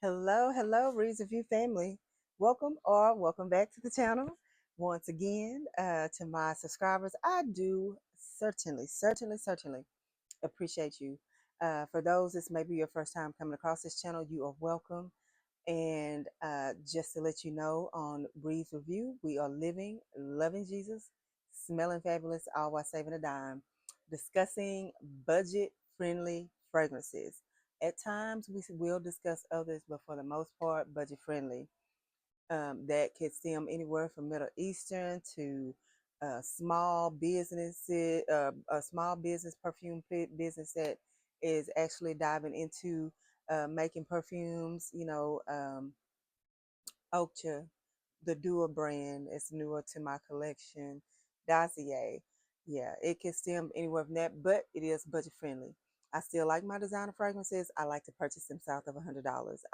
Hello, hello, Reads Review family. Welcome back to the channel. Once again, to my subscribers, I do certainly appreciate you. For those, this may be your first time coming across this channel, you are welcome. And just to let you know, on Breeze Review, we are living, loving Jesus, smelling fabulous, all while saving a dime, discussing budget friendly fragrances. At times, we will discuss others, but for the most part, budget friendly. That could stem anywhere from Middle Eastern to small businesses, a small business perfume business that is actually diving into making perfumes. Ocha, the Dua brand is newer to my collection. Dossier, yeah, it can stem anywhere from that, but it is budget friendly. I still like my designer fragrances. I like to purchase them south of $100.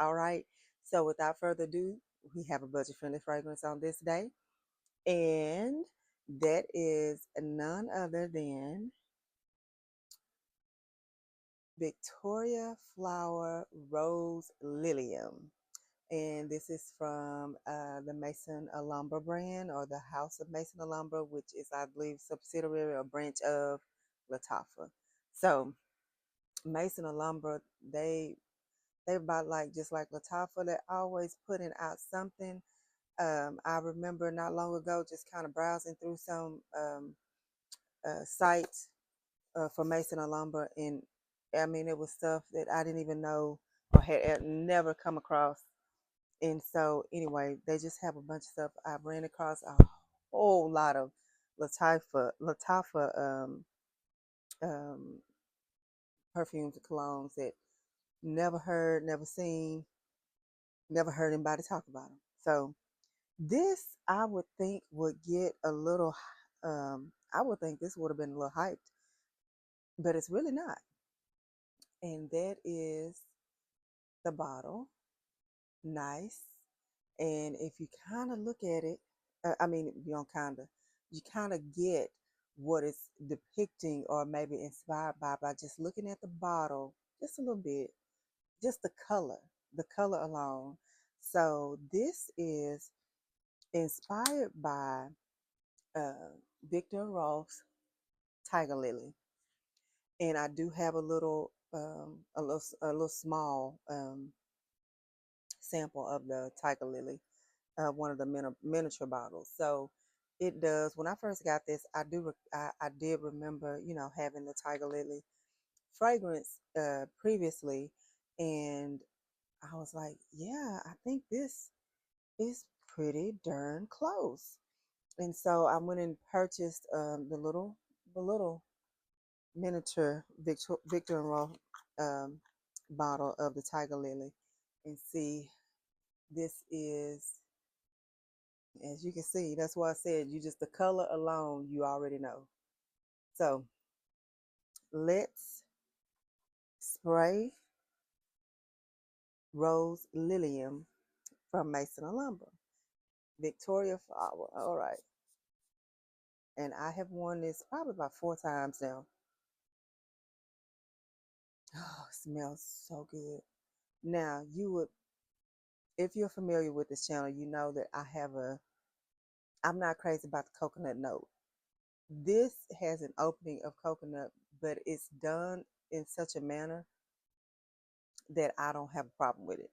All right. So without further ado, we have a budget friendly fragrance on this day, and that is none other than Victoria Flower Rose Lilium. And this is from the Maison Alhambra brand, or the House of Maison Alhambra, which is, I believe, subsidiary or branch of Latafa. So Maison Alhambra, they about like just like Latafa, they're always putting out something. I remember not long ago just kind of browsing through some sites for Mason Alhambra, and I mean it was stuff that I didn't even know or had never come across. And so anyway, they just have a bunch of stuff. I ran across a whole lot of Latafa um, perfumes and colognes that never heard, never seen, never heard anybody talk about them. So this, I would think, would get a little. I would think this would have been a little hyped, but it's really not. And that is the bottle. Nice. And if you kind of look at it, I mean, you don't kind of, you kind of get what it's depicting or maybe inspired by just looking at the bottle just a little bit, just the color alone. So this is inspired by uh, Victor Rolf's Tiger Lily, and I do have a little small sample of the Tiger Lily, one of the miniature bottles. So it does. When I first got this, I did remember, having the Tiger Lily fragrance previously, and I was like, yeah, I think this is pretty darn close. And so I went and purchased the little miniature Victor and Rolf um, bottle of the Tiger Lily, and see, this is, as you can see, that's why I said, you just, the color alone, you already know. So let's spray Rose Lilium from Maison Alhambra. Victoria Flower. All right. And I have worn this probably about 4 times now. Oh, it smells so good. Now, if you're familiar with this channel, you know that I'm not crazy about the coconut note. This has an opening of coconut, but it's done in such a manner that I don't have a problem with it.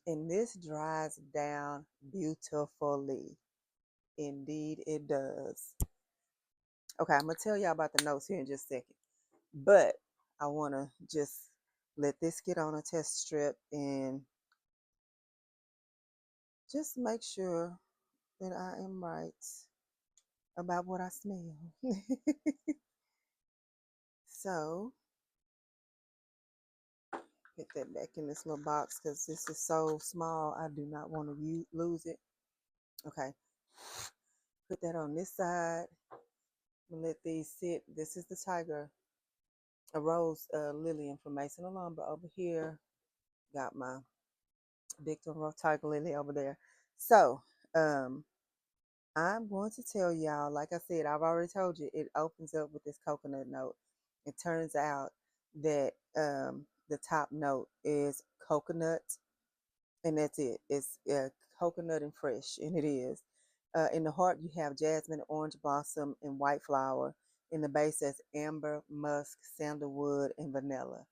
And this dries down beautifully. Indeed, it does. Okay, I'm going to tell y'all about the notes here in just a second. But I want to just let this get on a test strip and just make sure that I am right about what I smell. So, put that back in this little box because this is so small. I do not want to lose it. Okay, put that on this side. Let these sit. This is the Tiger, a Rose Lilium from Maison Alhambra over here. Got my Victor Roth Tiger Lily over there. So, I'm going to tell y'all, like I said, I've already told you, it opens up with this coconut note. It turns out that the top note is coconut, and that's it. It's coconut and fresh, and it is. In the heart, you have jasmine, orange blossom, and white flower. In the base, there's amber, musk, sandalwood, and vanilla.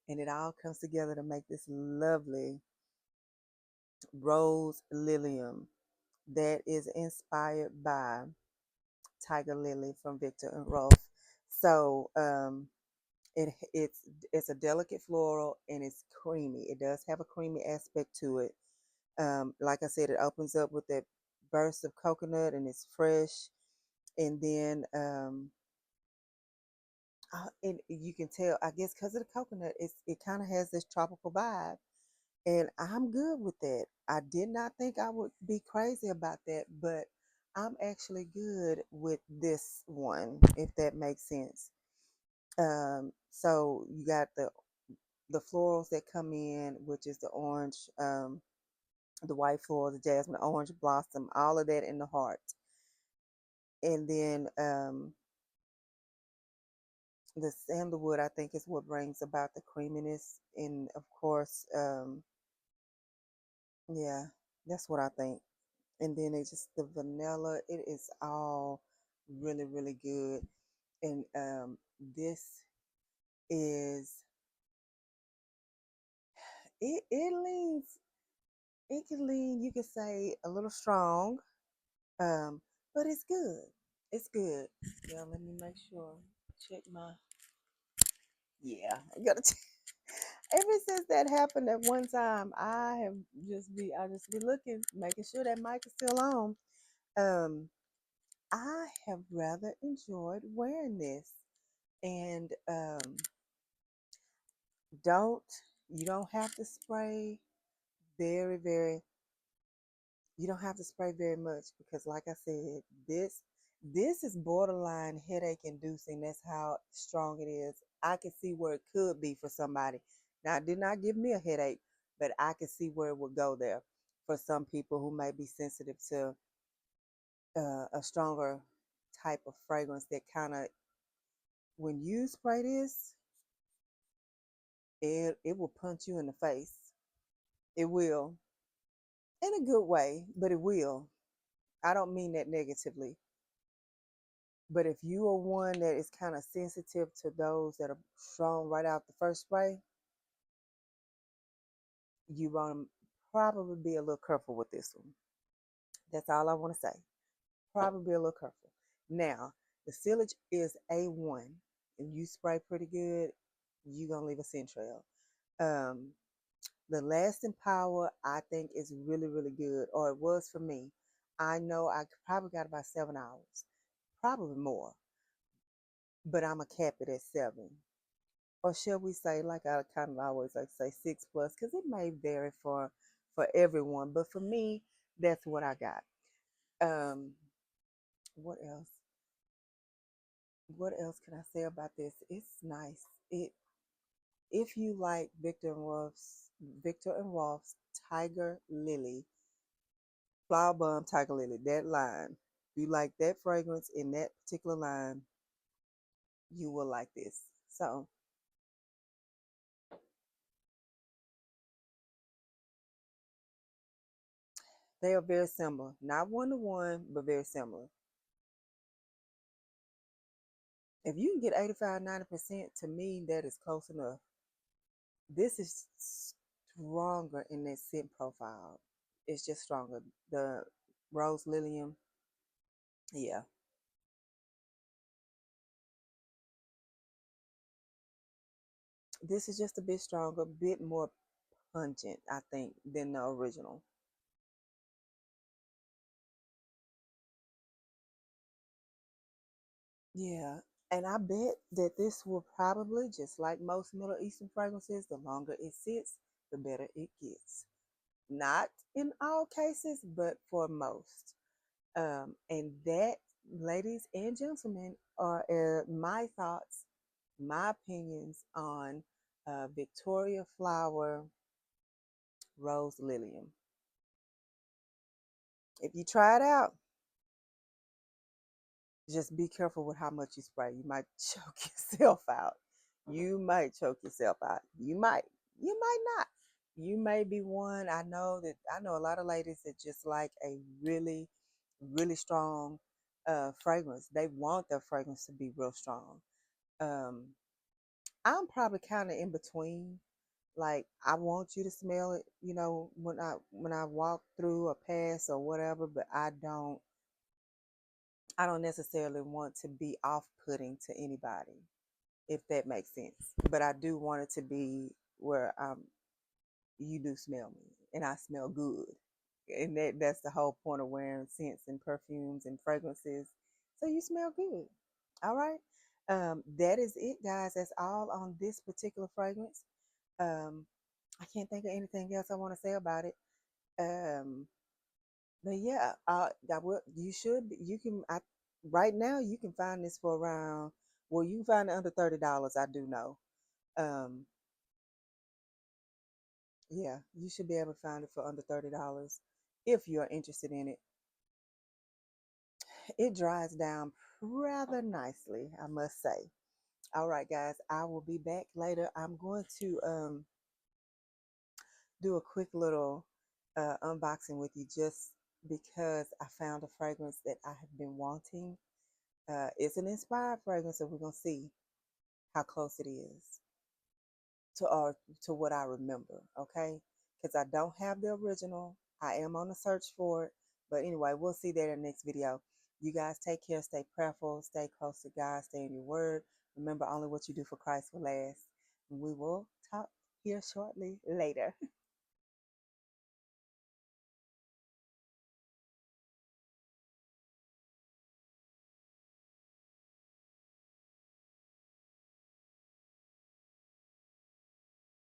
And it all comes together to make this lovely rose lilium that is inspired by Tiger Lily from Victor and Rolf. So it's a delicate floral and it's creamy. It does have a creamy aspect to it. Like I said, it opens up with that burst of coconut and it's fresh. And then and you can tell, I guess, because of the coconut, it kind of has this tropical vibe. And I'm good with that. I did not think I would be crazy about that, but I'm actually good with this one, if that makes sense. So you got the florals that come in, which is the orange, the white floral, the jasmine, orange blossom, all of that in the heart. And then the sandalwood, I think, is what brings about the creaminess. And of course, yeah, that's what I think. And then it's just the vanilla. It is all really, really good. And this is it leans it can lean, you could say, a little strong, um, but it's good. It's good. Yeah, let me make sure. Check my. Yeah, I gotta. Ever since that happened at one time, I just be looking, making sure that mic is still on. Um, I have rather enjoyed wearing this, and don't you don't have to spray very, very you don't have to spray very much because like I said, this is borderline headache inducing. That's how strong it is. I can see where it could be for somebody. Now it did not give me a headache, but I can see where it would go there for some people who may be sensitive to a stronger type of fragrance that kind of, when you spray this, it will punch you in the face. It will, in a good way, but it will. I don't mean that negatively. But if you are one that is kind of sensitive to those that are strong right out the first spray, you want to probably be a little careful with this one. That's all I want to say. Probably be a little careful. Now, the sillage is A1. If you spray pretty good, you're going to leave a scent trail. Um, the lasting power, I think, is really, really good, or it was for me. I know I probably got about 7 hours, probably more, but I'm a cap it at 7. Or shall we say, like I kind of always like to say, 6 plus, because it may vary for everyone. But for me, that's what I got. Um, what else? What else can I say about this? It's nice. It If you like Victor and Rolf's Tiger Lily, Flower Bomb Tiger Lily, that line. If you like that fragrance in that particular line, you will like this. So they are very similar. Not one to one, but very similar. If you can get 85, 90%, to me, that is close enough. This is stronger in that scent profile. It's just stronger. The Rose Lilium, yeah. This is just a bit stronger, a bit more pungent, I think, than the original. Yeah. And I bet that this will probably, just like most Middle Eastern fragrances, the longer it sits, the better it gets. Not in all cases, but for most. And that, ladies and gentlemen, are my thoughts, my opinions on Victoria Flower Rose Lilium. If you try it out, just be careful with how much you spray. You might choke yourself out. You might choke yourself out. You might not. You may be one. I know a lot of ladies that just like a really, really strong fragrance. They want their fragrance to be real strong. Um, I'm probably kind of in between. Like I want you to smell it, when I walk through or pass or whatever, but I don't necessarily want to be off-putting to anybody, if that makes sense. But I do want it to be where you do smell me and I smell good. And that's the whole point of wearing scents and perfumes and fragrances. So you smell good. All right. That is it, guys. That's all on this particular fragrance. Um, I can't think of anything else I want to say about it. Um, but yeah, I will, you should, you can, right now you can find this for around, well, you can find it under $30. I do know. Um, yeah, you should be able to find it for under $30 if you're interested in it. It dries down rather nicely, I must say. All right, guys, I will be back later. I'm going to do a quick little unboxing with you just because I found a fragrance that I have been wanting. It's an inspired fragrance, so we're gonna see how close it is to what I remember. Okay, because I don't have the original. I am on the search for it, but anyway, we'll see that in the next video. You guys take care, stay prayerful, stay close to God, stay in your word. Remember, only what you do for Christ will last. And we will talk here shortly later.